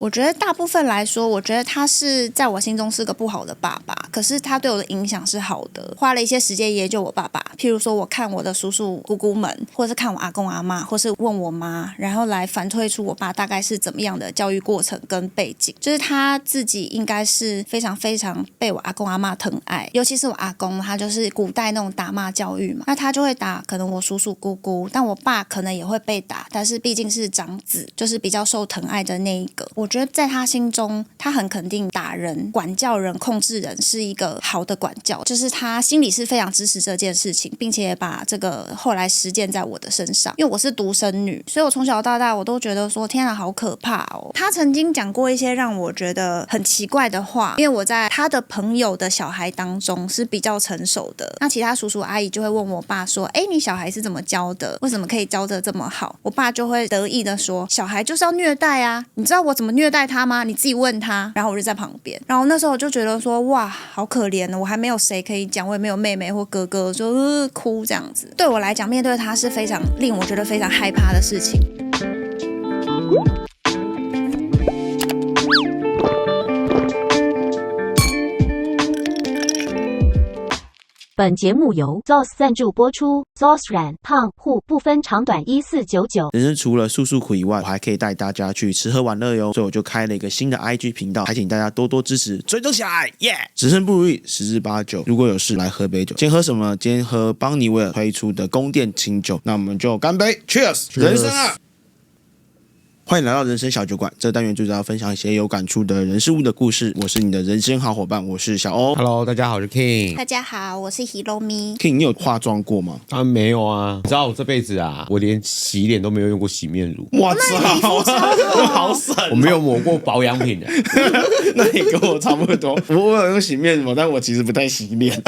我觉得大部分来说，我觉得他是在我心中是个不好的爸爸，可是他对我的影响是好的，花了一些时间研究我爸爸，譬如说我看我的叔叔姑姑们，或是看我阿公阿嬷，或是问我妈，然后来反推出我爸大概是怎么样的教育过程跟背景，就是他自己应该是非常非常被我阿公阿嬷疼爱，尤其是我阿公，他就是古代那种打骂教育嘛，那他就会打可能我叔叔姑姑，但我爸可能也会被打，但是毕竟是长子，就是比较受疼爱的那一个。我觉得在他心中，他很肯定打人、管教人、控制人是一个好的管教，就是他心里是非常支持这件事情，并且也把这个后来实践在我的身上。因为我是独生女，所以我从小到大我都觉得说，天啊，好可怕哦。他曾经讲过一些让我觉得很奇怪的话，因为我在他的朋友的小孩当中是比较成熟的，那其他叔叔阿姨就会问我爸说，你小孩是怎么教的？为什么可以教得这么好？我爸就会得意的说，小孩就是要虐待啊，你知道我怎么虐待他吗？你自己问他。然后我就在旁边，然后那时候我就觉得说，哇，好可怜哦，我还没有谁可以讲，我也没有妹妹或哥哥，就哭这样子。对我来讲，面对他是非常令我觉得非常害怕的事情。本节目由 ZOS 赞助播出 ，ZOS 软胖户不分长短1499。人生除了诉诉苦以外，我还可以带大家去吃喝玩乐哟，所以我就开了一个新的 IG 频道，还请大家多多支持，追踪起来，耶！只剩不如意，十之八九。如果有事来喝杯酒，今天喝什么？今天喝邦尼维尔推出的宫殿清酒，那我们就干杯 ，Cheers！ 人生啊！欢迎来到人生小酒馆，这个单元就是要分享一些有感触的人事物的故事。我是你的人生好伙伴，我是小欧。Hello， 大家好，我是 King。大家好，我是 Hiromi。King， 你有化妆过吗？当然没有啊，你知道我这辈子啊，我连洗脸都没有用过洗面乳。我操，好省！我没有抹过保养品的。那你跟我差不多，我有用洗面乳，但我其实不太洗脸。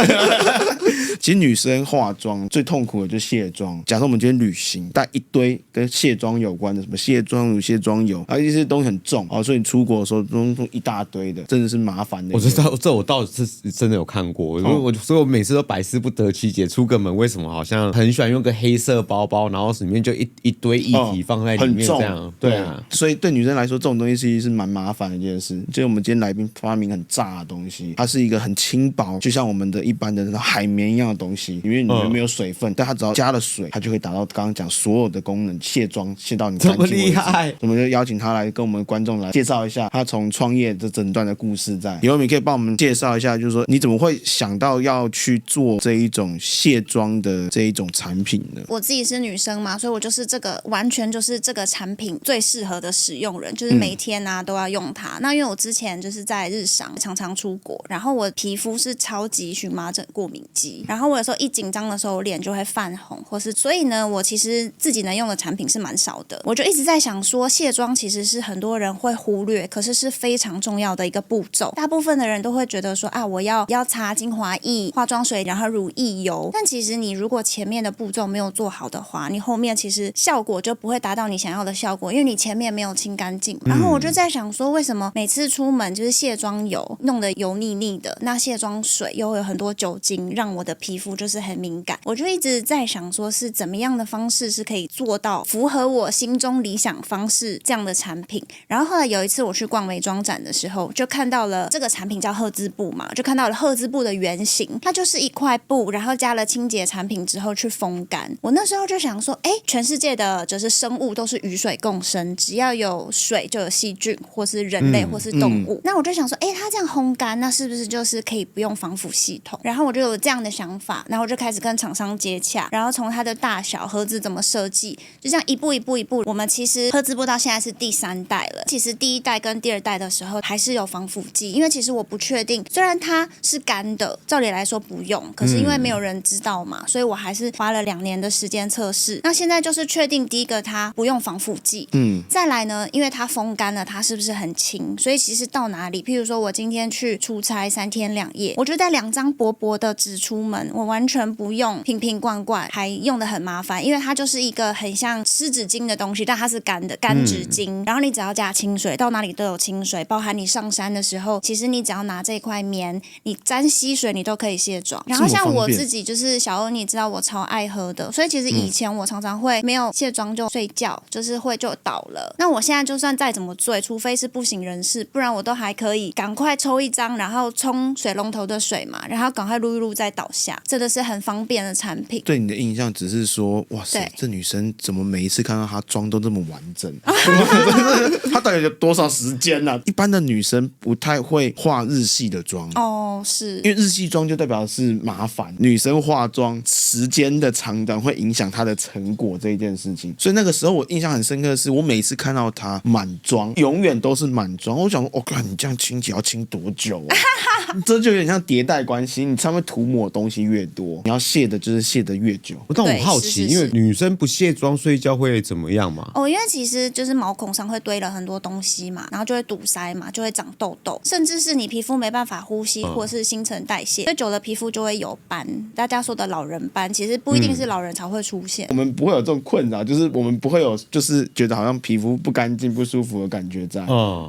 其实女生化妆最痛苦的就是卸妆。假设我们今天旅行，带一堆跟卸妆有关的，什么卸妆乳、卸妆油，然后这些东西很重所以你出国的时候都一大堆的，真的是麻烦的。我知道这我倒是真的有看过，所以我每次都百思不得其解，出个门为什么好像很喜欢用个黑色包包，然后里面就一堆液体放在里面这样。对啊，所以对女生来说，这种东西其实是蛮麻烦的一件事。就是我们今天来宾发明很炸的东西，它是一个很轻薄，就像我们的一般的海绵一样的东西，因为里面没有水分，但它只要加了水，它就会达到刚刚讲所有的功能，卸妆卸到你干净为止。这么厉害，我们就邀请他来跟我们观众来介绍一下他从创业这整段的故事在。以后你可以帮我们介绍一下，就是说你怎么会想到要去做这一种卸妆的这一种产品呢？我自己是女生嘛，所以我就是完全就是这个产品最适合的使用人，就是每天都要用它。那因为我之前就是在日商常常出国，然后我皮肤是超级荨麻疹过敏肌，然后我有时候一紧张的时候，我脸就会泛红，所以呢，我其实自己能用的产品是蛮少的。我就一直在想说，卸妆其实是很多人会忽略，可是是非常重要的一个步骤。大部分的人都会觉得说我要擦精华液、化妆水，然后乳液油。但其实你如果前面的步骤没有做好的话，你后面其实效果就不会达到你想要的效果，因为你前面没有清干净。然后我就在想说，为什么每次出门就是卸妆油弄得油腻腻的，那卸妆水又有很多酒精，让我的皮肤就是很敏感。我就一直在想说，是怎么样的方式是可以做到符合我心中理想方式这样的产品。然后后来有一次我去逛美妆展的时候，就看到了这个产品叫赫兹布嘛，就看到了赫兹布的原型，它就是一块布，然后加了清洁产品之后去风干。我那时候就想说，全世界的就是生物都是与水共生，只要有水就有细菌或是人类或是动物。那我就想说，它这样烘干，那是不是就是可以不用防腐系统？然后我就有这样的想法，然后我就开始跟厂商接洽，然后从它的大小、盒子怎么设计，就这样一步一步一步。我们其实赫兹布到现在是第3代了，其实第1代跟第2代的时候还是有防腐剂，因为其实我不确定，虽然它是干的，照理来说不用，可是因为没有人知道嘛，所以我还是花了2年的时间测试。那现在就是确定第一个它不用防腐剂，再来呢，因为它风干了，它是不是很轻？所以其实到哪里，譬如说我今天去出差3天2夜，我就带2张薄薄的纸出门，我完全不用瓶瓶罐罐，还用得很麻烦，因为它就是一个很像湿纸巾的东西，但它是干的干纸巾，然后你只要加清水，到哪里都有清水，包含你上山的时候，其实你只要拿这块棉，你沾溪水你都可以卸妆。然后像我自己就是小欧，你知道我超爱喝的，所以其实以前我常常会没有卸妆就睡觉，就是会就倒了。那我现在就算再怎么醉，除非是不省人事，不然我都还可以赶快抽一张，然后冲水龙头的水嘛，然后赶快撸一撸再倒下，真的是很方便的产品。对你的印象只是说，哇塞，这女生怎么每一次看到她妆都这么完整？她到底有多少时间啊？一般的女生不太会化日系的妆哦，是因为日系妆就代表是麻烦，女生化妆时间的长短会影响她的成果这一件事情。所以那个时候我印象很深刻的是，我每次看到她满妆，永远都是满妆，我想说，看你这样清洁要清多久啊？这就有点像迭代关系，你上面涂抹的东西越多，你要卸的就是卸得越久。但我好奇，因为女生不卸妆睡觉会怎么样嘛？因为其实就是毛孔上会堆了很多东西嘛，然后就会堵塞嘛，就会长痘痘，甚至是你皮肤没办法呼吸，或者是新陈代谢，所以久了皮肤就会有斑。大家说的老人斑，其实不一定是老人才会出现。我们不会有这种困扰，就是我们不会有就是觉得好像皮肤不干净、不舒服的感觉在。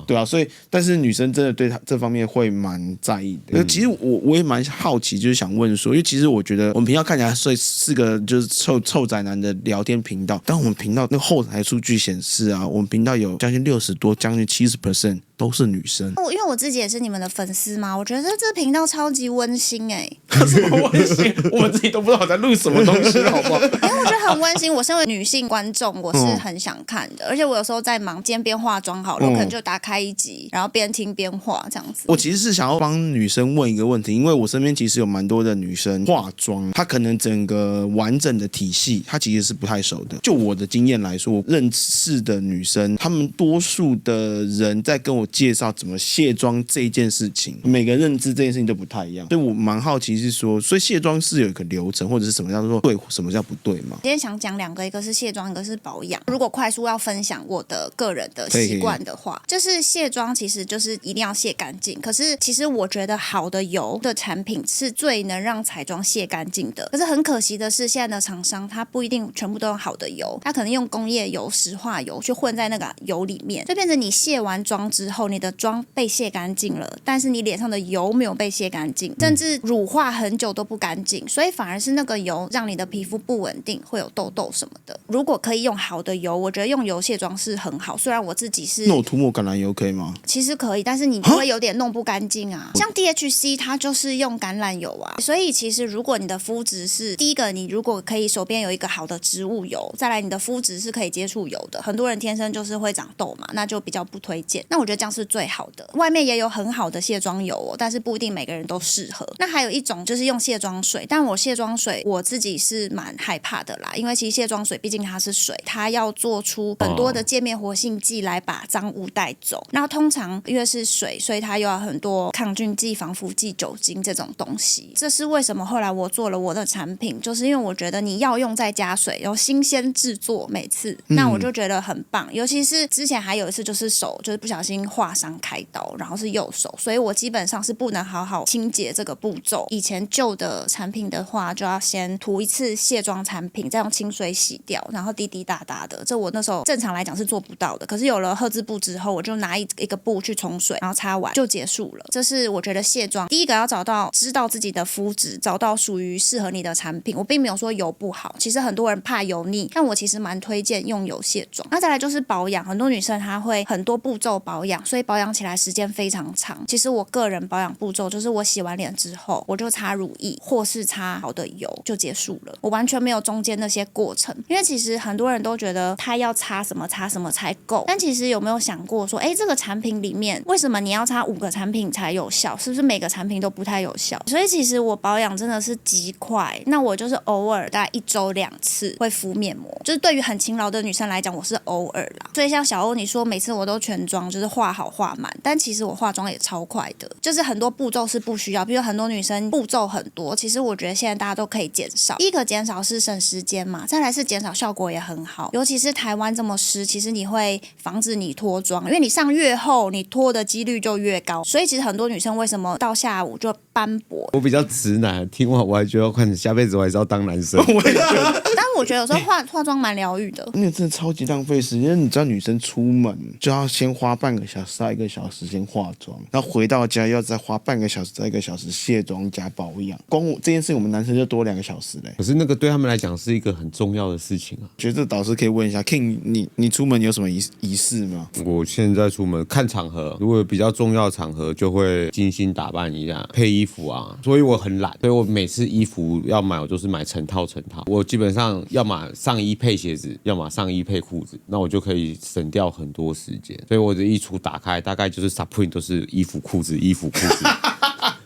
对啊，所以但是女生真的对这方面会蛮在意的。其实我也蛮好奇，就是想问说，因为其实我觉得我们频道看起来是个就是臭宅男的聊天频道，但我们频道那后台数据显示啊，我们频道有将近60多、将近70%都是女生。因为我自己也是你们的粉丝嘛，我觉得这频道超级温馨什么温馨？我们自己都不知道我在录什么东西，好不好？因为我觉得很温馨。我身为女性观众，我是很想看的，而且我有时候在忙，今天边化妆好了，我可能就打开一集，然后边听边化这样子。我其实是想要帮女生问一个问题，因为我身边其实有蛮多的女生化妆，她可能整个完整的体系，她其实是不太熟的。就我的经验来说，我认识的女生，她们多数的人在跟我介绍怎么卸妆这一件事情，每个认知这件事情都不太一样，所以我蛮好奇是说，所以卸妆是有一个流程，或者是什么叫做对，什么叫不对吗？今天想讲2个，一个是卸妆，一个是保养。如果快速要分享我的个人的习惯的话，就是卸妆其实就是一定要卸干净。可是其实我觉得好的油的产品是最能让彩妆卸干净的。可是很可惜的是，现在的厂商它不一定全部都用好的油，它可能用工业油、石化油去混在那个油里面，就变成你卸完妆之后，你的妆被卸干净了，但是你脸上的油没有被卸干净，甚至乳化很久都不干净，所以反而是那个油让你的皮肤不稳定，会有痘痘什么的。如果可以用好的油，我觉得用油卸妆是很好。虽然我自己是，那我涂抹橄榄油可以吗？其实可以，但是你就会有点弄不干净啊。像 DHC 它就是用橄榄油啊，所以其实如果你的肤质是第一个，你如果可以手边有一个好的植物油，再来你的肤质是可以接触油的，很多人天生就是会长痘嘛，那就比较不推荐。那我觉得这样是最好的。外面也有很好的卸妆油但是不一定每个人都适合。那还有一种就是用卸妆水，但我卸妆水我自己是蛮害怕的啦，因为其实卸妆水毕竟它是水，它要做出很多的界面活性剂来把脏污带走。那通常因为是水，所以它又要很多抗菌剂、防腐剂、酒精这种东西。这是为什么后来我做了我的产品，就是因为我觉得你要用再加水，有新鲜制作每次，那我就觉得很棒。尤其是之前还有一次就是手就是不小心划伤开刀，然后是右手，所以我基本上是不能好好清洁这个步骤。以前旧的产品的话，就要先涂一次卸妆产品，再用清水洗掉，然后滴滴答答的。这我那时候正常来讲是做不到的，可是有了赫兹布之后，我就拿一个布去冲水，然后擦完就结束了。这是我觉得卸妆第一个要知道自己的肤质，找到属于适合你的产品。我并没有说油不好，其实很多人怕油腻，但我其实蛮推荐用油卸妆。那再来就是保养，很多女生她会很多步骤保养，所以保养起来时间非常长。其实我个人保养步骤就是我洗完脸之后，我就擦乳液或是擦好的油就结束了，我完全没有中间那些过程。因为其实很多人都觉得他要擦什么才够，但其实有没有想过说，这个产品里面为什么你要擦5个产品才有效？是不是每个产品都不太有效？所以其实我保养真的是极快，那我就是偶尔大概1周2次会敷面膜，就是对于很勤劳的女生来讲，我是偶尔啦。所以像小欧你说每次我都全妆，就是化好化满，但其实我化妆也超快的，就是很多步骤是不需要，比如很多女生步骤很多，其实我觉得现在大家都可以减少。第一个减少是省时间嘛，再来是减少效果也很好，尤其是台湾这么湿，其实你会防止你脱妆，因为你上越厚，你脱的几率就越高。所以其实很多女生为什么到下午就斑驳。我比较直男，听完我还觉得可能下辈子我还是要当男生。我也觉得，但我觉得有时候化妆蛮疗愈的。那个真的超级浪费时间。你知道女生出门就要先花半个小时到1个小时先化妆，然后回到家要再花半个小时到1个小时卸妆加保养。光这件事情，我们男生就多2个小时嘞。可是那个对他们来讲是一个很重要的事情啊。觉得导师可以问一下 King， 你出门有什么仪式吗？我现在出门看场合，如果有比较重要的场合，就会精心打扮一下，配衣服啊。所以我很懒，所以我每次衣服要买，我就是买成套。我基本上要么上衣配鞋子，要么上衣配裤子，那我就可以省掉很多时间。所以我的衣橱打开，大概就是 Supreme 都是衣服裤子，衣服裤子。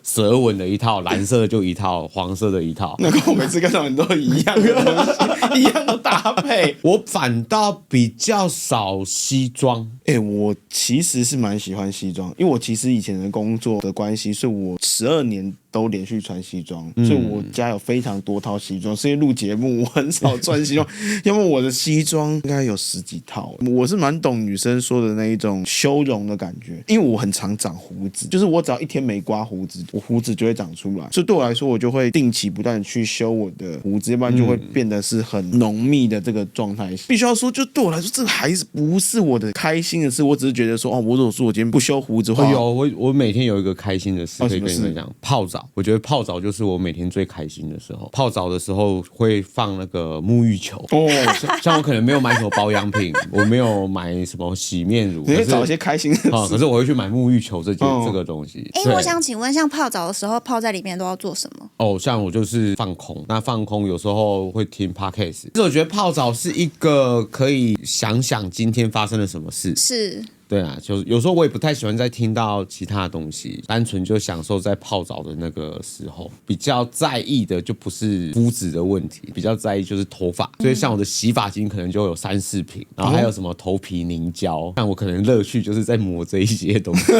蛇纹的一套，蓝色的就一套，黄色的一套。那个我每次看到你都一样的东西，一样的搭配。我反倒比较少西装。我其实是蛮喜欢西装，因为我其实以前的工作的关系，所以我12年都连续穿西装，所以我家有非常多套西装。所以录节目我很少穿西装，要么我的西装应该有10几套。我是蛮懂女生说的那一种修容的感觉，因为我很常长胡子，就是我只要一天没刮胡子，我胡子就会长出来。所以对我来说，我就会定期不断的去修我的胡子，要不然就会变得是很浓密的这个状态。必须要说，就对我来说，这个还是不是我的开心的事。我只是觉得说，我如果说我今天不修胡子的话，我每天有一个开心的事可以跟你们讲，泡澡。我觉得泡澡就是我每天最开心的时候。泡澡的时候会放那个沐浴球，像我可能没有买什么保养品，我没有买什么洗面乳，你会找一些开心的事。可是我会去买沐浴球这个东西。我想请问，像泡澡的时候，泡在里面都要做什么？像我就是放空，那放空有时候会听 podcast。其实我觉得泡澡是一个可以想想今天发生了什么事。是。对啊，就有时候我也不太喜欢再听到其他的东西，单纯就享受在泡澡的那个时候。比较在意的就不是肤质的问题，比较在意就是头发。所以像我的洗发精可能就有3、4瓶，然后还有什么头皮凝胶，但我可能乐趣就是在抹这一些东西。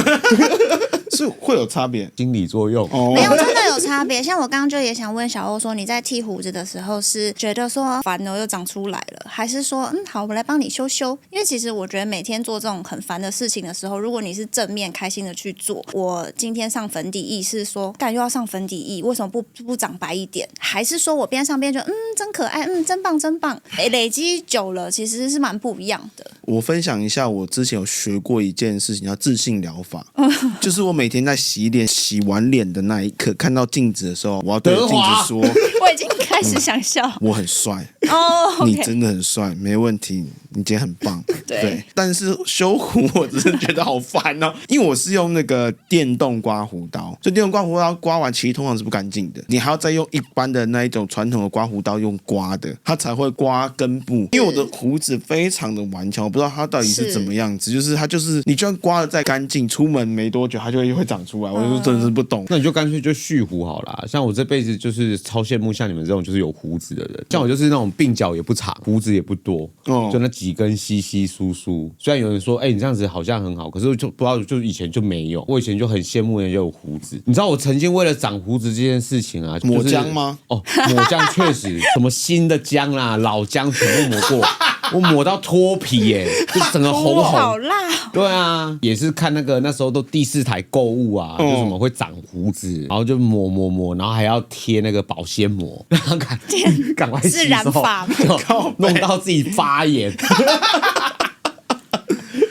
是会有差别，心理作用没有，真的有差别。像我刚刚就也想问小欧说，你在剃胡子的时候是觉得说烦了又长出来了，还是说好我来帮你修修？因为其实我觉得每天做这种很烦的事情的时候，如果你是正面开心的去做，我今天上粉底液是说干又要上粉底液，为什么不长白一点？还是说我边上边就真可爱，真棒真棒。累积久了其实是蛮不一样的。我分享一下，我之前有学过一件事情叫自信疗法，就是我每天在洗完脸的那一刻，看到镜子的时候，我要对着镜子说，我已经开始想笑，我很帅哦，你真的很帅，没问题，你今天很棒。对，但是修胡我只是觉得好烦哦，因为我是用那个电动刮胡刀，所以电动刮胡刀刮完其实通常是不干净的，你还要再用一般的那一种传统的刮胡刀用刮的，它才会刮根部。因为我的胡子非常的顽强，我不知道它到底是怎么样子，就是它就是你就算刮的再干净，出门没多久它就会长出来，我就真的是不懂。那你就干脆就蓄胡好啦。像我这辈子就是超羡慕像你们这种就是有胡子的人，像我就是那种鬓角也不长，胡子也不多，就那几根稀稀疏疏。虽然有人说，你这样子好像很好，可是就不知道，就以前就没有。我以前就很羡慕人家有胡子。你知道我曾经为了长胡子这件事情啊，抹姜吗？抹姜确实，什么新的姜啦、老姜全部抹过。我抹到脱皮耶，就整个红红，好辣。对啊，也是看那时候都第4台购物啊，就什么会长胡子，然后就抹，然后还要贴那个保鲜膜，然后赶快自然发，弄到自己发炎。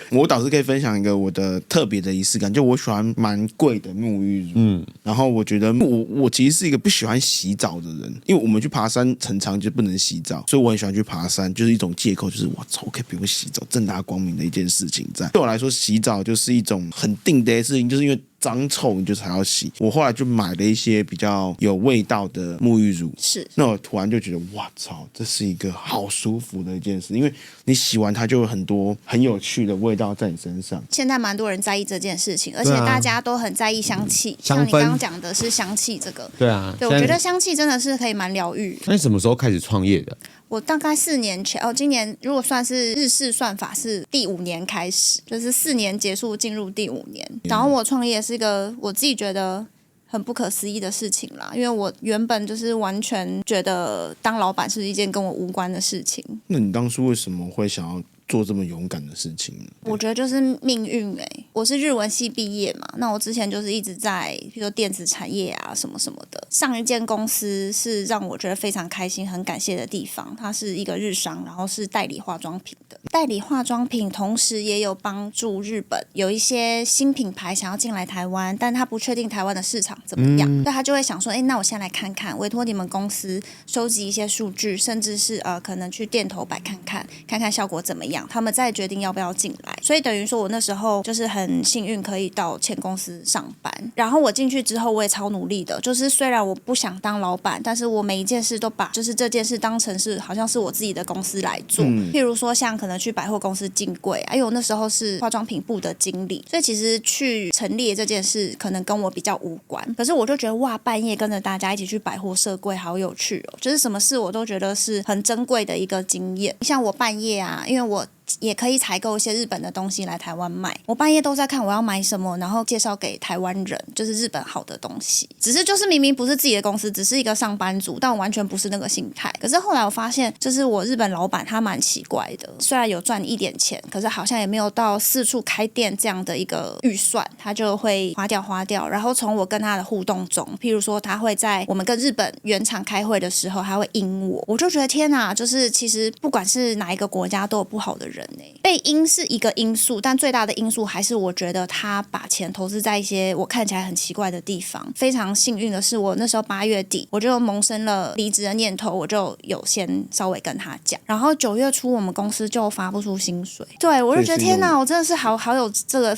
我导师可以分享一个我的特别的仪式感，就我喜欢蛮贵的沐浴乳，然后我觉得我其实是一个不喜欢洗澡的人，因为我们去爬山很常就不能洗澡，所以我很喜欢去爬山，就是一种借口，就是我操，我可以不用洗澡，正大光明的一件事情在。对我来说，洗澡就是一种很定的事情，就是因为脏臭你就才要洗。我后来就买了一些比较有味道的沐浴乳，是，那我突然就觉得哇操，这是一个好舒服的一件事，因为你洗完它就有很多很有趣的味道在你身上。现在蛮多人在意这件事情，而且大家都很在意香气，像你刚刚讲的是香气这个。对啊，对，我觉得香气真的是可以蛮疗愈。那你什么时候开始创业的？我大概4年前今年如果算是日式算法是第5年开始，就是4年结束进入第5年。然后我创业是一个我自己觉得很不可思议的事情啦，因为我原本就是完全觉得当老板是一件跟我无关的事情。那你当初为什么会想要做这么勇敢的事情呢？我觉得就是命运我是日文系毕业嘛，那我之前就是一直在比如说电子产业啊什么什么的。上一间公司是让我觉得非常开心很感谢的地方，它是一个日商，然后是代理化妆品的。代理化妆品同时也有帮助日本有一些新品牌想要进来台湾，但他不确定台湾的市场怎么样，所以他就会想说那我先来看看，委托你们公司收集一些数据，甚至是可能去店头摆看看效果怎么样，他们再决定要不要进来。所以等于说我那时候就是很幸运可以到前公司上班，然后我进去之后我也超努力的，就是虽然我不想当老板，但是我每一件事都把就是这件事当成是好像是我自己的公司来做，譬如说像可能去百货公司进柜，因为我那时候是化妆品部的经理，所以其实去陈列这件事可能跟我比较无关，可是我就觉得哇，半夜跟着大家一起去百货设柜好有趣哦，就是什么事我都觉得是很珍贵的一个经验。像我半夜因为我也可以采购一些日本的东西来台湾卖，我半夜都在看我要买什么，然后介绍给台湾人，就是日本好的东西。只是就是明明不是自己的公司，只是一个上班族，但我完全不是那个心态。可是后来我发现，就是我日本老板他蛮奇怪的，虽然有赚一点钱，可是好像也没有到四处开店这样的一个预算，他就会花掉。然后从我跟他的互动中，譬如说他会在我们跟日本原厂开会的时候，他会阴我就觉得天哪，就是其实不管是哪一个国家都有不好的人被阴是一个因素，但最大的因素还是我觉得他把钱投资在一些我看起来很奇怪的地方。非常幸运的是，我那时候8月底我就萌生了离职的念头，我就有先稍微跟他讲，然后9月初我们公司就发不出薪水。对，我就觉得天哪，我真的是好有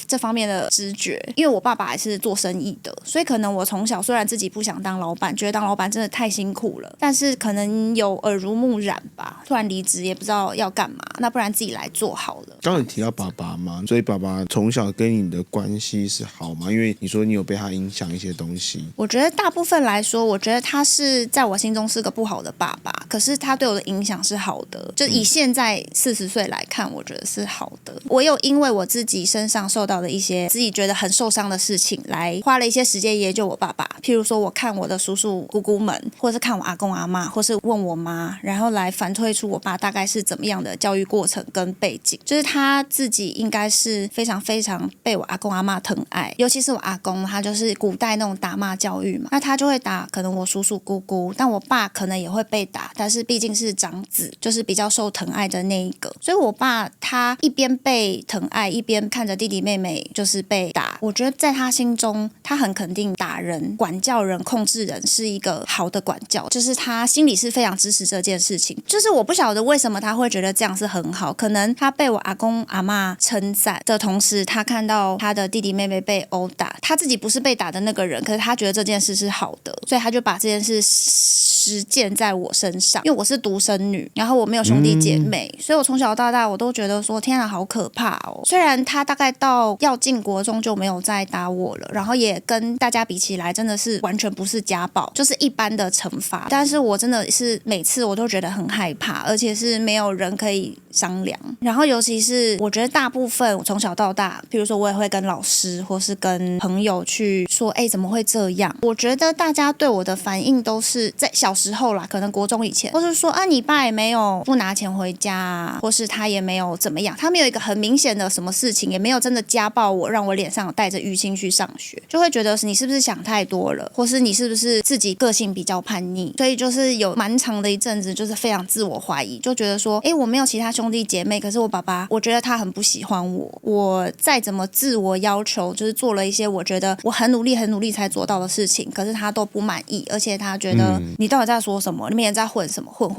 这方面的直觉，因为我爸爸也是做生意的，所以可能我从小虽然自己不想当老板，觉得当老板真的太辛苦了，但是可能有耳濡目染吧，突然离职也不知道要干嘛，那不然自己来做好了。刚刚你提到爸爸嘛，所以爸爸从小跟你的关系是好吗？因为你说你有被他影响一些东西。我觉得大部分来说，我觉得他是在我心中是个不好的爸爸，可是他对我的影响是好的，就以现在40岁来看，我觉得是好的。我有因为我自己身上受到的一些自己觉得很受伤的事情，来花了一些时间研究我爸爸。譬如说我看我的叔叔姑姑们，或是看我阿公阿嬷，或是问我妈，然后来反推出我爸大概是怎么样的教育过程跟背景，就是他自己应该是非常非常被我阿公阿嬷疼爱，尤其是我阿公，他就是古代那种打骂教育嘛，那他就会打可能我叔叔姑姑，但我爸可能也会被打，但是毕竟是长子，就是比较受疼爱的那一个，所以我爸他一边被疼爱，一边看着弟弟妹妹就是被打。我觉得在他心中，他很肯定打人、管教人、控制人是一个好的管教，就是他心里是非常支持这件事情。就是我不晓得为什么他会觉得这样是很好，可能他被我阿公阿嬷称赞的同时，他看到他的弟弟妹妹被殴打，他自己不是被打的那个人，可是他觉得这件事是好的，所以他就把这件事实践在我身上。因为我是独生女，然后我没有兄弟姐妹，所以我从小到大我都觉得说天啊好可怕哦。虽然他大概到要进国中就没有再打我了，然后也跟大家比起来真的是完全不是家暴，就是一般的惩罚，但是我真的是每次我都觉得很害怕，而且是没有人可以商量。然后尤其是我觉得大部分我从小到大，比如说我也会跟老师或是跟朋友去说怎么会这样。我觉得大家对我的反应都是在小时候啦，可能国中以前，或是说你爸也没有不拿钱回家啊，或是他也没有怎么样，他没有一个很明显的什么事情，也没有真的家暴我，让我脸上有带着淤青去上学，就会觉得你是不是想太多了，或是你是不是自己个性比较叛逆。所以就是有蛮长的一阵子就是非常自我怀疑，就觉得说我没有其他兄弟姐妹，可是我爸爸我觉得他很不喜欢我再怎么自我要求，就是做了一些我觉得我很努力才做到的事情，可是他都不满意，而且他觉得你到底在说什么，你每天在混什么，混。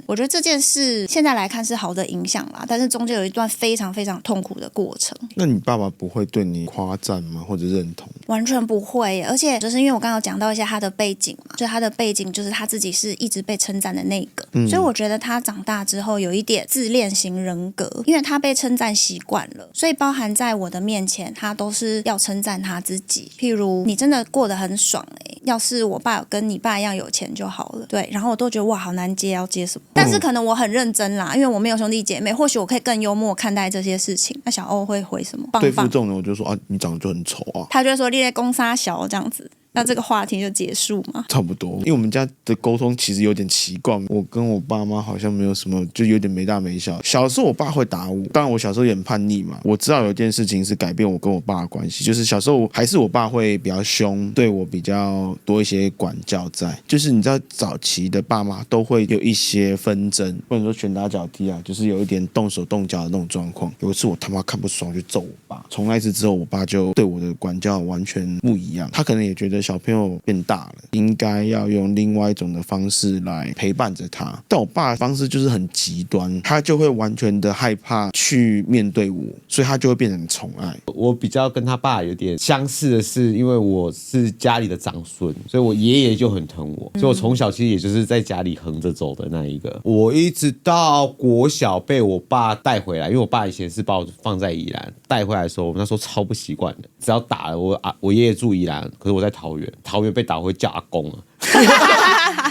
我觉得这件事现在来看是好的影响啦，但是中间有一段非常非常痛苦的过程。那你爸爸不会对你夸赞吗？或者认同？完全不会，而且就是因为我刚刚有讲到一些他的背景嘛，就他的背景就是他自己是一直被称赞的那个，所以我觉得他长大之后有一点自恋型人格，因为他被称赞习惯了，所以包含在我的面前他都是要称赞他自己。譬如你真的过得很爽要是我爸有跟你爸一样有钱就好了，对，然后我都觉得哇好难接，要接什么，但是可能我很认真啦，因为我没有兄弟姐妹，或许我可以更幽默看待这些事情。那小欧会回什么？棒棒对付这种人我就说你长得就很丑啊，他就会说你在攻杀小这样子，那这个话题就结束吗？差不多，因为我们家的沟通其实有点奇怪，我跟我爸妈好像没有什么，就有点没大没小。小时候我爸会打我，当然我小时候也很叛逆嘛。我知道有一件事情是改变我跟我爸的关系，就是小时候还是我爸会比较凶，对我比较多一些管教在。就是你知道早期的爸妈都会有一些纷争，不能说拳打脚踢啊，就是有一点动手动脚的那种状况。有一次我他妈看不爽就揍我爸，从那一次之后我爸就对我的管教完全不一样。他可能也觉得小朋友变大了，应该要用另外一种的方式来陪伴着他。但我爸的方式就是很极端，他就会完全的害怕去面对我，所以他就会变成宠爱。我比较跟他爸有点相似的是，因为我是家里的长孙，所以我爷爷就很疼我，所以我从小其实也就是在家里横着走的那一个。我一直到国小被我爸带回来，因为我爸以前是把我放在宜兰，带回来的时候，我那时候超不习惯的，只要打了我爷爷住宜兰，可是我在桃园被打回叫阿公了。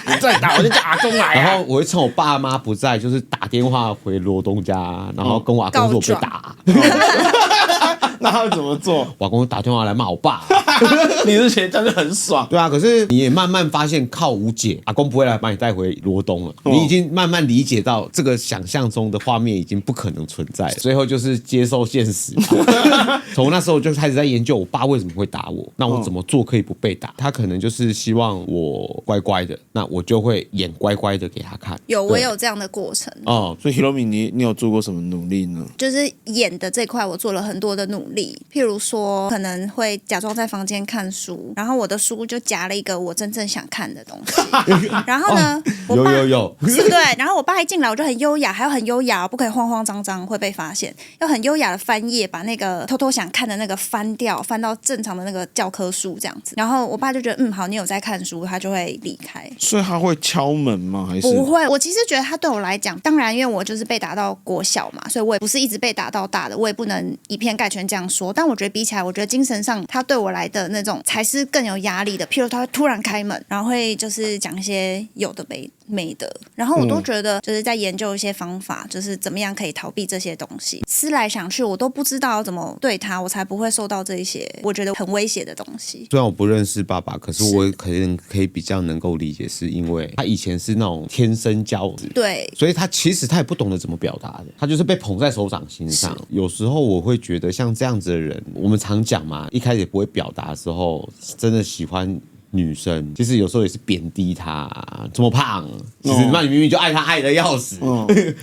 你再打我就叫阿公来然后我会趁我爸妈不在，就是打电话回罗东家，然后跟我阿公说我被打。那他会怎么做？我阿公打电话来骂我爸。你是觉得这样就很爽？对啊，可是你也慢慢发现靠无解，阿公不会来把你带回罗东了。你已经慢慢理解到这个想象中的画面已经不可能存在了，最后就是接受现实。从那时候就开始在研究我爸为什么会打我，那我怎么做可以不被打？他可能就是希望我乖乖的，那我就会演乖乖的给他看。我有这样的过程哦，所以 Hiromi 你有做过什么努力呢？就是演的这块我做了很多的努力，譬如说可能会假装在房间看书，然后我的书就夹了一个我真正想看的东西。然后呢，我爸有，是不对？然后我爸一进来我就很优雅，还要很优雅，不可以慌慌张张会被发现，要很优雅的翻页，把那个偷偷想看的那个翻掉，翻到正常的那个教科书这样子。然后我爸就觉得好，你有在看书，他就会离开。所以他会敲门吗？还是不会？我其实觉得他对我来讲，当然因为我就是被打到国小嘛，所以我也不是一直被打到大的，我也不能以偏概全这样说。但我觉得比起来，我觉得精神上他对我来的那种才是更有压力的。譬如他会突然开门，然后会就是讲一些有的没的，然后我都觉得就是在研究一些方法，就是怎么样可以逃避这些东西。思来想去，我都不知道要怎么对他，我才不会受到这一些我觉得很威胁的东西。虽然我不认识爸爸，可是我可能可以比较能够理解，是因为他以前是那种天生骄子，对，所以他其实他也不懂得怎么表达的，他就是被捧在手掌心上。有时候我会觉得像这样子的人，我们常讲嘛，一开始也不会表达的时候，真的喜欢女生，其实有时候也是贬低她，这么胖，其实那你明明就爱她爱得要死，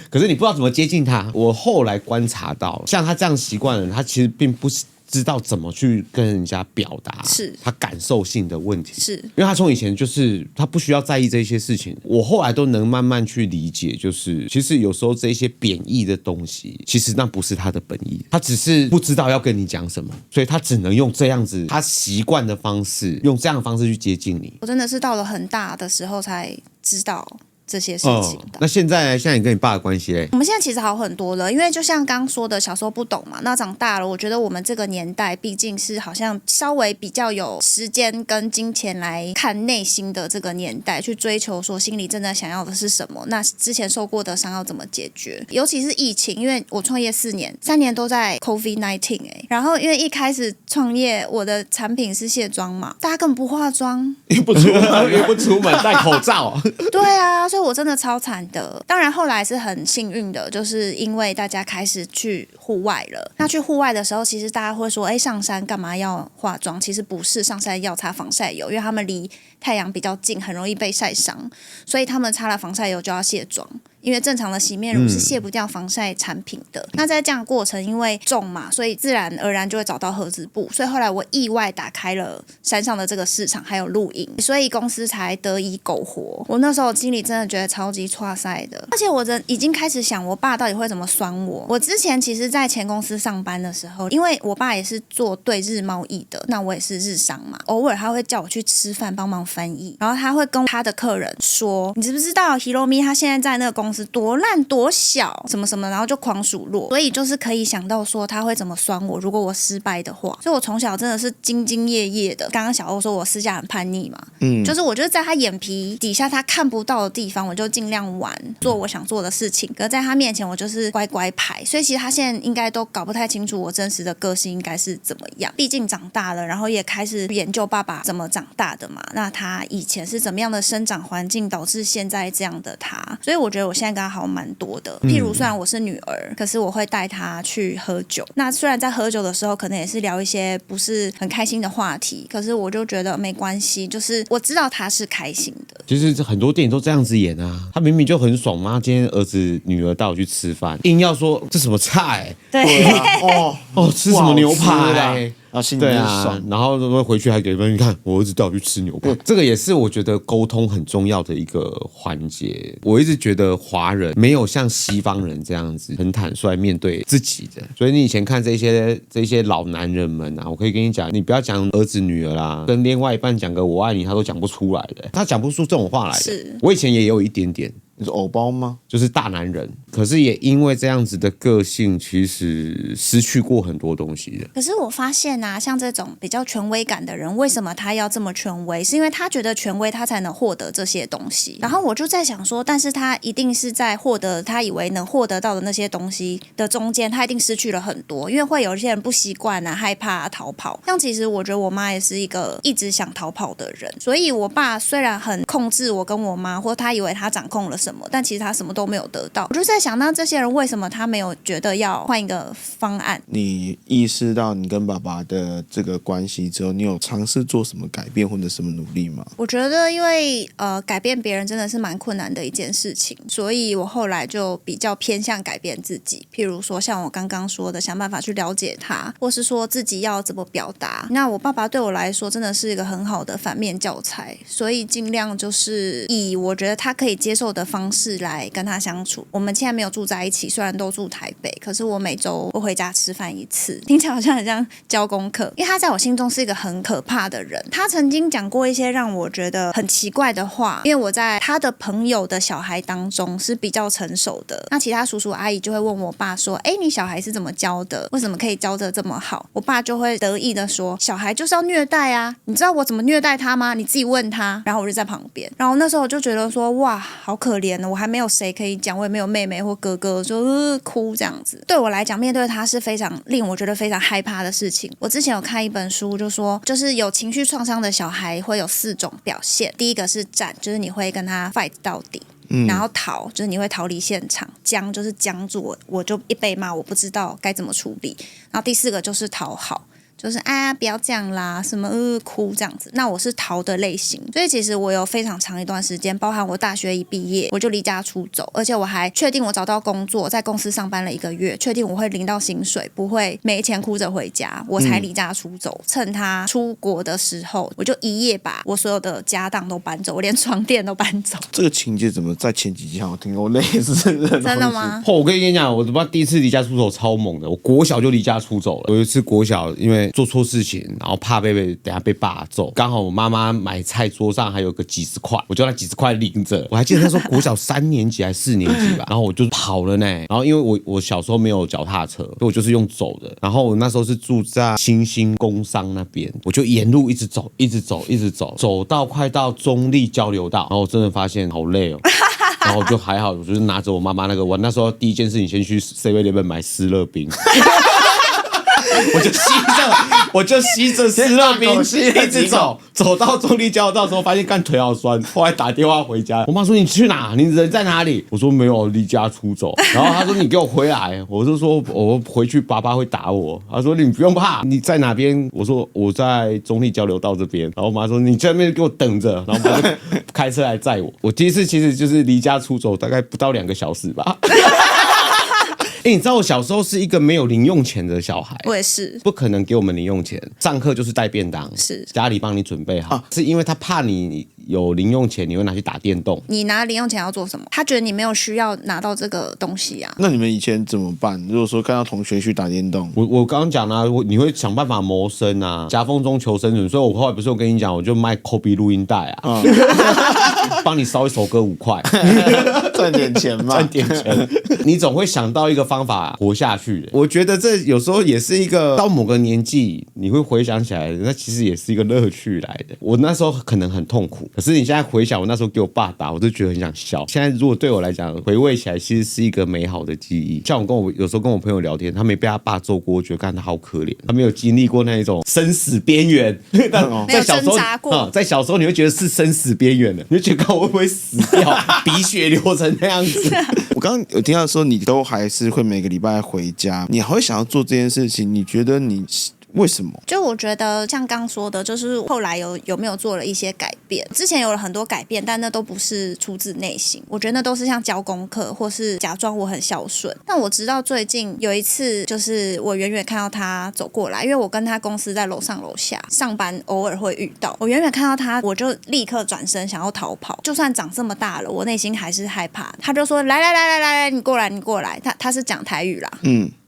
可是你不知道怎么接近她。我后来观察到，像他这样习惯的人，他其实并不是知道怎么去跟人家表达是他感受性的问题，是因为他从以前就是他不需要在意这些事情。我后来都能慢慢去理解，就是其实有时候这些贬义的东西，其实那不是他的本意，他只是不知道要跟你讲什么，所以他只能用这样子他习惯的方式，用这样的方式去接近你。我真的是到了很大的时候才知道这些事情的。那现在你跟你爸的关系嘞？我们现在其实好很多了，因为就像刚刚说的，小时候不懂嘛，那长大了，我觉得我们这个年代毕竟是好像稍微比较有时间跟金钱来看内心的这个年代，去追求说心里真的想要的是什么，那之前受过的伤要怎么解决？尤其是疫情，因为我创业4年，3年都在 COVID-19 然后因为一开始创业，我的产品是卸妆嘛，大家根本不化妆，也不出门，戴口罩。对啊，所以我真的超惨的。当然后来是很幸运的，就是因为大家开始去户外了。那去户外的时候，其实大家会说，上山干嘛要化妆？其实不是，上山要擦防晒油，因为他们离太阳比较近，很容易被晒伤，所以他们擦了防晒油就要卸妆。因为正常的洗面乳是卸不掉防晒产品的。那在这样的过程，因为重嘛，所以自然而然就会找到盒子布。所以后来我意外打开了山上的这个市场，还有露营，所以公司才得以苟活。我那时候心里真的觉得超级挫赛的，而且我已经开始想，我爸到底会怎么酸我。我之前其实在前公司上班的时候，因为我爸也是做对日贸易的，那我也是日商嘛，偶尔他会叫我去吃饭帮忙翻译，然后他会跟他的客人说，你知不知道 Hiromi 他现在在那个公司司多烂多小什么什么，然后就狂数落，所以就是可以想到说他会怎么酸我，如果我失败的话。所以我从小真的是兢兢业业的。刚刚小欧说我私下很叛逆嘛，就是我就是在他眼皮底下他看不到的地方，我就尽量玩，做我想做的事情。可是在他面前我就是乖乖牌，所以其实他现在应该都搞不太清楚我真实的个性应该是怎么样。毕竟长大了，然后也开始研究爸爸怎么长大的嘛，那他以前是怎么样的生长环境导致现在这样的他，所以我觉得我现在跟他好蛮多的。譬如虽然我是女儿，可是我会带他去喝酒，那虽然在喝酒的时候可能也是聊一些不是很开心的话题，可是我就觉得没关系，就是我知道他是开心的。其实很多电影都这样子演啊，他明明就很爽嘛，今天儿子女儿带我去吃饭，硬要说这什么菜，对啊，吃什么牛排，然后心里很爽，然后回去还给分，你看我儿子带我去吃牛排，这个也是我觉得沟通很重要的一个环节。我一直觉得华人没有像西方人这样子很坦率面对自己的，所以你以前看这些老男人们啊，我可以跟你讲，你不要讲儿子女儿啦，跟另外一半讲个我爱你，他都讲不出来的，他讲不出这种话来的。是我以前也有一点点。你是偶包吗？就是大男人，可是也因为这样子的个性，其实失去过很多东西的。可是我发现啊，像这种比较权威感的人，为什么他要这么权威？是因为他觉得权威他才能获得这些东西。然后我就在想说，但是他一定是在获得他以为能获得到的那些东西的中间，他一定失去了很多，因为会有一些人不习惯啊、害怕啊、逃跑。像其实我觉得我妈也是一个一直想逃跑的人，所以我爸虽然很控制我跟我妈，或他以为他掌控了什么，但其实他什么都没有得到。我就在想，那这些人为什么他没有觉得要换一个方案？你意识到你跟爸爸的这个关系之后，你有尝试做什么改变或者什么努力吗？我觉得因为改变别人真的是蛮困难的一件事情，所以我后来就比较偏向改变自己。譬如说像我刚刚说的，想办法去了解他，或是说自己要怎么表达。那我爸爸对我来说真的是一个很好的反面教材，所以尽量就是以我觉得他可以接受的方式来跟他相处。我们现在没有住在一起，虽然都住台北，可是我每周会回家吃饭一次，听起来好像很像教功课。因为他在我心中是一个很可怕的人，他曾经讲过一些让我觉得很奇怪的话。因为我在他的朋友的小孩当中是比较成熟的，那其他叔叔阿姨就会问我爸说：“哎，你小孩是怎么教的？为什么可以教得这么好？”我爸就会得意的说：“小孩就是要虐待啊，你知道我怎么虐待他吗？你自己问他。”然后我就在旁边，然后那时候我就觉得说：“哇，好可怜哦，我还没有谁可以讲，我也没有妹妹或哥哥，就哭这样子。”对我来讲，面对他是非常令我觉得非常害怕的事情。我之前有看一本书，就说就是有情绪创伤的小孩会有4种表现。第一个是战，就是你会跟他 fight 到底。然后逃就是你会逃离现场，僵就是僵住我就一被骂我不知道该怎么处理。然后第4个就是讨好，就是不要这样啦，什么哭这样子。那我是逃的类型，所以其实我有非常长一段时间，包含我大学一毕业我就离家出走，而且我还确定我找到工作，在公司上班了1个月，确定我会领到薪水，不会没钱哭着回家，我才离家出走。趁他出国的时候，我就一夜把我所有的家当都搬走，我连床垫都搬走。这个情节怎么在前几集好像听过类似的东西？真的吗？我跟你讲，我他妈第一次离家出走超猛的，我国小就离家出走了。有一次国小因为做错事情，然后怕等下被爸揍，刚好我妈妈买菜桌上还有个几十块，我就那几十块领着。我还记得那时候国小3年级还是4年级吧，然后我就跑了呢。然后因为我小时候没有脚踏车，所以我就是用走的。然后我那时候是住在新兴工商那边，我就沿路一直走，一直走，一直走，走到快到中立交流道，然后我真的发现好累哦。然后我就还好，我就是拿着我妈妈那个，我那时候第一件事情先去 7-Eleven 买湿热冰。我就吸着湿热冰一直走到中立交流道的时候，发现干腿好酸，后来打电话回家，我妈说你去哪？你人在哪里？我说没有，离家出走。然后她说你给我回来，我就说我回去爸爸会打我。她说你不用怕，你在哪边？我说我在中立交流道这边。然后我妈说你在那边给我等着，然后我就开车来载我。我第一次其实就是离家出走，大概不到2个小时吧。你知道我小时候是一个没有零用钱的小孩，我也是，不可能给我们零用钱，上课就是带便当，是家里帮你准备好，是因为他怕你有零用钱，你会拿去打电动。你拿零用钱要做什么？他觉得你没有需要拿到这个东西啊。那你们以前怎么办？如果说看到同学去打电动，我刚刚讲了，你会想办法谋生啊，夹缝中求生存。所以我后来不是我跟你讲，我就卖 Kobe 录音带啊，帮你烧一首歌5块。赚点钱嘛，赚点钱，你总会想到一个方法活下去的。我觉得这有时候也是一个到某个年纪你会回想起来的，那其实也是一个乐趣来的。我那时候可能很痛苦，可是你现在回想我那时候给我爸打，我就觉得很想笑。现在如果对我来讲回味起来，其实是一个美好的记忆。像我有时候跟我朋友聊天，他没被他爸揍过，我觉得看他好可怜，他没有经历过那一种生死边缘。在小时候在小时候你会觉得是生死边缘的，你就觉得我会不会死掉，鼻血流成那样子。我刚刚有听到说你都还是会每个礼拜回家，你还会想要做这件事情，你觉得你为什么？就我觉得像刚说的，就是后来有没有做了一些改变？之前有了很多改变，但那都不是出自内心。我觉得那都是像教功课，或是假装我很孝顺。但我直到最近有一次，就是我远远看到他走过来，因为我跟他公司在楼上楼下上班，偶尔会遇到。我远远看到他，我就立刻转身想要逃跑。就算长这么大了，我内心还是害怕。他就说：“来，你过来，你过来。”他是讲台语啦，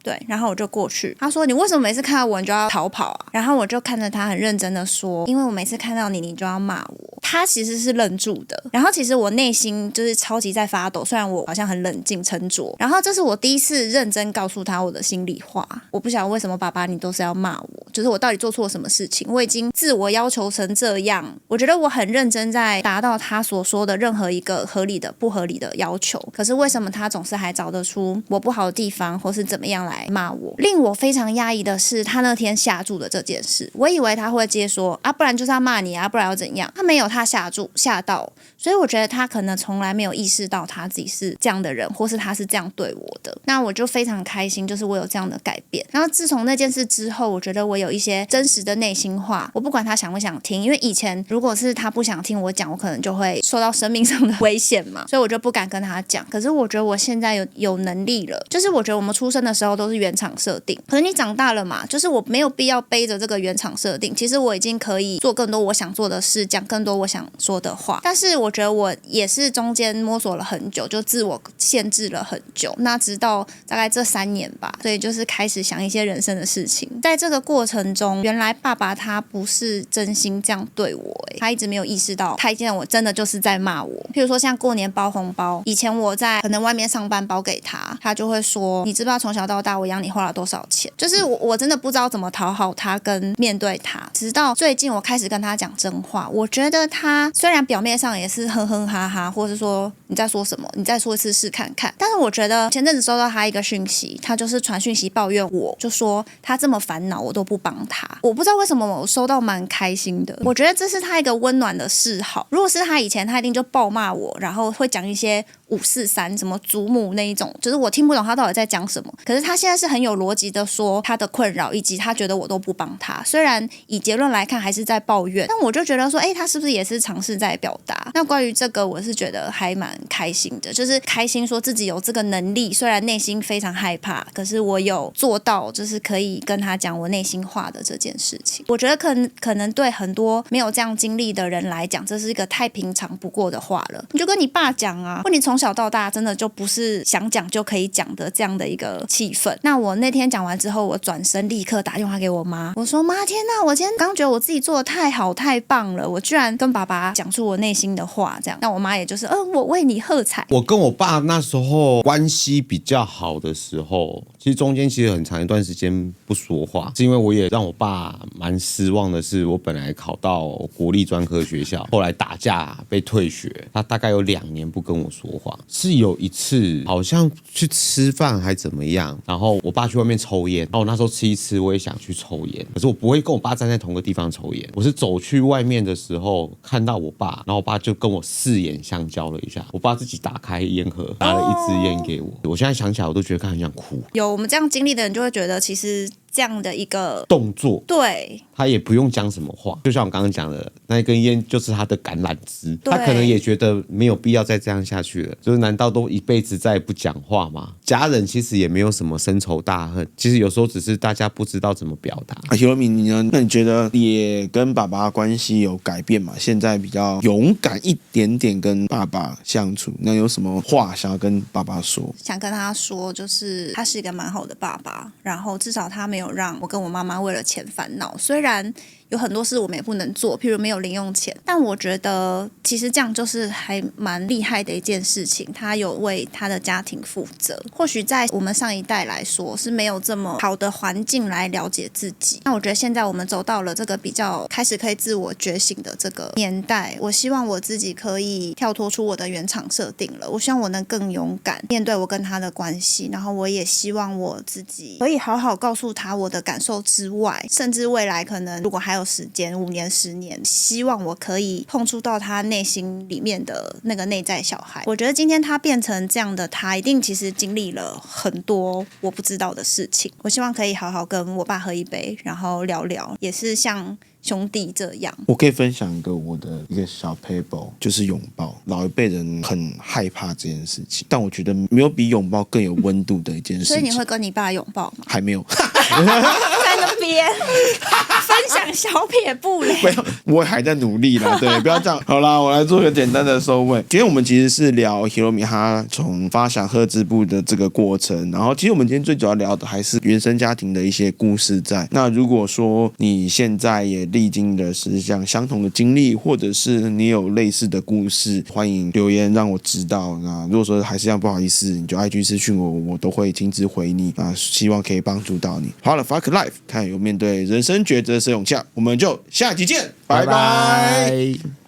对，然后我就过去，他说：“你为什么每次看到我你就要逃跑啊？”然后我就看着他很认真的说：“因为我每次看到你，你就要骂我。”他其实是愣住的，然后其实我内心就是超级在发抖，虽然我好像很冷静沉着。然后这是我第一次认真告诉他我的心里话，我不晓得为什么爸爸你都是要骂我，就是我到底做错什么事情，我已经自我要求成这样，我觉得我很认真在达到他所说的任何一个合理的不合理的要求，可是为什么他总是还找得出我不好的地方，或是怎么样来骂我？令我非常压抑的是他那天下注的这件事，我以为他会接说啊，不然就是要骂你啊，不然要怎样？他没有，他下注吓到，所以我觉得他可能从来没有意识到他自己是这样的人，或是他是这样对我的。那我就非常开心，就是我有这样的改变。然后自从那件事之后，我觉得我有一些真实的内心话，我不管他想不想听，因为以前如果是他不想听我讲，我可能就会受到生命上的危险嘛，所以我就不敢跟他讲。可是我觉得我现在有能力了，就是我觉得我们出生的时候都是原厂设定，可是你长大了嘛，就是我没有必要背着这个原厂设定，其实我已经可以做更多我想做的事，讲更多我想说的话。但是我觉得我也是中间摸索了很久，就自我限制了很久，那直到大概这3年吧，所以就是开始想一些人生的事情。在这个过程中，原来爸爸他不是真心这样对我，他一直没有意识到他现在我真的就是在骂我。譬如说像过年包红包，以前我在可能外面上班包给他，他就会说你知不知道从小到大我养你花了多少钱，就是我真的不知道怎么讨好他跟面对他。直到最近我开始跟他讲真话，我觉得他虽然表面上也是哼哼哈哈，或是说你在说什么，你再说一次试看看，但是我觉得前阵子收到他一个讯息，他就是传讯息抱怨我，就说他这么烦恼我都不帮他。我不知道为什么我收到蛮开心的，我觉得这是他一个温暖的示好。如果是他以前，他一定就暴骂我，然后会讲一些543什么祖母那一种，就是我听不懂他到底在讲什么。可是他现在是很有逻辑的说他的困扰，以及他觉得我都不帮他，虽然以结论来看还是在抱怨，但我就觉得说他是不是也是尝试在表达。那关于这个我是觉得还蛮开心的，就是开心说自己有这个能力，虽然内心非常害怕，可是我有做到就是可以跟他讲我内心话的这件事情。我觉得可能对很多没有这样经历的人来讲，这是一个太平常不过的话了。你就跟你爸讲啊，或你从小到大真的就不是想讲就可以讲的这样的一个气氛。那我那天讲完之后，我转身立刻打电话给我妈，我说妈，天哪，我今天刚觉得我自己做的太好太棒了，我居然跟爸爸讲出我内心的话，这样。那我妈也就是我为你喝彩。我跟我爸那时候关系比较好的时候，其实中间其实很长一段时间不说话，是因为我也让我爸蛮失望的是，我本来考到国立专科学校，后来打架被退学，他大概有2年不跟我说话。是有一次好像去吃饭还怎么样，然后我爸去外面抽烟，然后我那时候吃一吃我也想去抽烟，可是我不会跟我爸站在同个地方抽烟，我是走去外面的时候看到我爸，然后我爸就跟我4眼相交了一下，我爸自己打开烟盒拿了一支烟给我，我现在想起来我都觉得很想哭。有我们这样经历的人就会觉得其实这样的一个动作，对，他也不用讲什么话，就像我刚刚讲的，那一根烟就是他的橄榄枝，他可能也觉得没有必要再这样下去了，就是难道都一辈子再也不讲话吗？家人其实也没有什么深仇大恨，其实有时候只是大家不知道怎么表达。Hiromi你呢？那你觉得也跟爸爸关系有改变吗？现在比较勇敢一点点跟爸爸相处，那有什么话想要跟爸爸说？想跟他说，就是他是一个蛮好的爸爸，然后至少他没有让我跟我妈妈为了钱烦恼。虽然有很多事我们也不能做，譬如没有零用钱。但我觉得其实这样就是还蛮厉害的一件事情，他有为他的家庭负责。或许在我们上一代来说是没有这么好的环境来了解自己，那我觉得现在我们走到了这个比较开始可以自我觉醒的这个年代，我希望我自己可以跳脱出我的原厂设定了，我希望我能更勇敢面对我跟他的关系，然后我也希望我自己可以好好告诉他我的感受之外，甚至未来可能如果还有时间5年10年，希望我可以碰触到他内心里面的那个内在小孩。我觉得今天他变成这样的他，一定其实经历了很多我不知道的事情，我希望可以好好跟我爸喝一杯，然后聊聊，也是像兄弟这样。我可以分享我的一个小 paper， 就是拥抱。老一辈人很害怕这件事情，但我觉得没有比拥抱更有温度的一件事情。所以你会跟你爸拥抱吗？还没有。在那边分享小撇步嘞。没有，我还在努力啦。对，不要这样。好啦，我来做个简单的收尾。今天我们其实是聊 Hiromi 他从发想赫兹部的这个过程，然后其实我们今天最主要聊的还是原生家庭的一些故事在。那如果说你现在也历经的是像相同的经历，或者是你有类似的故事，欢迎留言让我知道。那如果说还是这样不好意思，你就 IG 私讯我，我都会亲自回你。那希望可以帮助到你。好了 ，Fuck Life， 看有面对人生抉择的勇气，我们就下集见，拜拜。